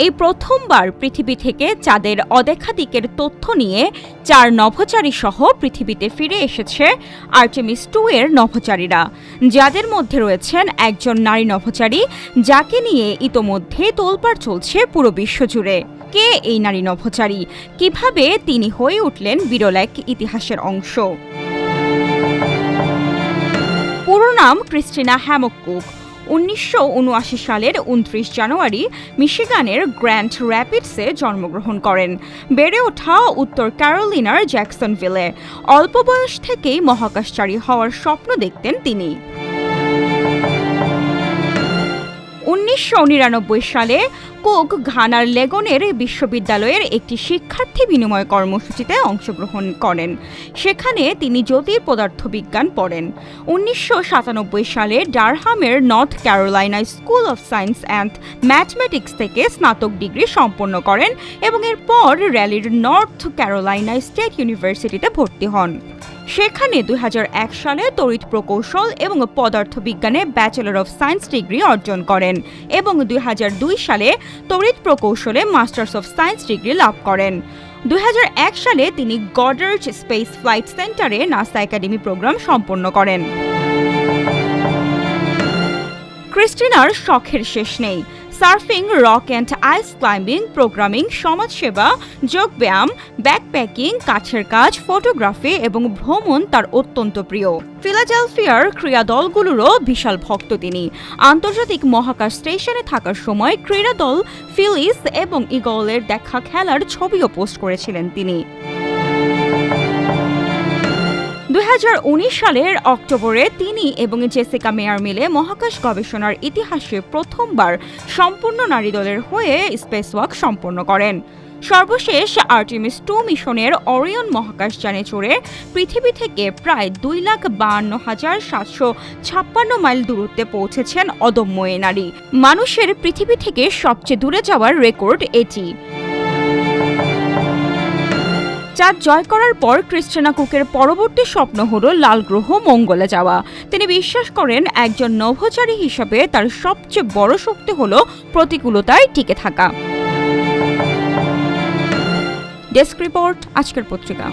এই প্রথমবার পৃথিবী থেকে চাঁদের অদেখা দিকের তথ্য নিয়ে 4 নভোচারী সহ পৃথিবীতে ফিরে এসেছে আর্টেমিস 2 এর নভোচারীরা, যাদের মধ্যে রয়েছেন একজন নারী নভোচারী, যাকে নিয়ে ইতোমধ্যে তোলপাড় চলছে পুরো বিশ্বজুড়ে। কে এই নারী নভোচারী? কিভাবে তিনি হয়ে উঠলেন বিরল এক ইতিহাসের অংশ? পুরো নাম ক্রিস্টিনা হ্যামক কুক। 1979 সালের 29 জানুয়ারি মিশিগানের গ্র্যান্ড র্যাপিডসে জন্মগ্রহণ করেন। বেড়ে ওঠা উত্তর ক্যারোলিনার জ্যাকসনভিলে। অল্প বয়স থেকেই মহাকাশচারী হওয়ার স্বপ্ন দেখতেন তিনি। 1999 সালে কুক ঘানার লেগনের বিশ্ববিদ্যালয়ের একটি শিক্ষার্থী বিনিময় কর্মসূচিতে অংশগ্রহণ করেন। সেখানে তিনি জ্যোতির্পদার্থবিজ্ঞান পড়েন। 1997 সালে ডারহামের North Carolina School of Science and Mathematics থেকে স্নাতক ডিগ্রি সম্পন্ন করেন এবং এরপর র্যালির নর্থ ক্যারোলাইনা স্টেট ইউনিভার্সিটিতে ভর্তি হন। সেখানে 2001 সালে তড়িৎ প্রকৌশল এবং পদার্থবিজ্ঞানে ব্যাচেলর অফ সায়েন্স ডিগ্রি অর্জন করেন এবং 2002 সালে তড়িৎ প্রকৌশলে মাস্টার্স অফ সায়েন্স ডিগ্রি লাভ করেন। 2001 সালে তিনি গডার্ড স্পেস ফ্লাইট সেন্টারে নাসা একাডেমি প্রোগ্রাম সম্পন্ন করেন। ক্রিস্টিনার শখের শেষ নেই। Surfing, rock and ice climbing, programming, সমাজসেবা, যোগব্যায়াম, ব্যাকপ্যাকিং, কাছের কাজ, ফটোগ্রাফি এবং ভ্রমণ তার অত্যন্ত প্রিয়। ফিলাডেলফিয়ার ক্রীড়া দলগুলোরও বিশাল ভক্ত তিনি। আন্তর্জাতিক মহাকাশ স্টেশনে থাকার সময় ক্রীড়া দল ফিলিস এবং ইগলের দেখা খেলার ছবিও পোস্ট করেছিলেন তিনি। 2019 সালের অক্টোবরে তিনি এবং জেসিকা মেয়ার মিলে মহাকাশ গবেষণার ইতিহাসে প্রথমবার সম্পূর্ণ নারী দলের হয়ে স্পেসওয়াক সম্পন্ন করেন। সর্বশেষ আর্টেমিস 2 মিশনের অরিয়ন মহাকাশযানে চড়ে পৃথিবী থেকে প্রায় 2,52,756 মাইল দূরত্বে পৌঁছেছেন অদম্য এ নারী। মানুষের পৃথিবী থেকে সবচেয়ে দূরে যাওয়ার রেকর্ড এটি। চাঁদ জয় করার পর ক্রিস্টিনা কুকের পরবর্তী স্বপ্ন হল লাল গ্রহ মঙ্গলে যাওয়া। তিনি বিশ্বাস করেন একজন নভোচারী হিসেবে তার সবচেয়ে বড় শক্তি হল প্রতিকূলতায় টিকে থাকা। ডেস্ক রিপোর্ট, আজকের পত্রিকা।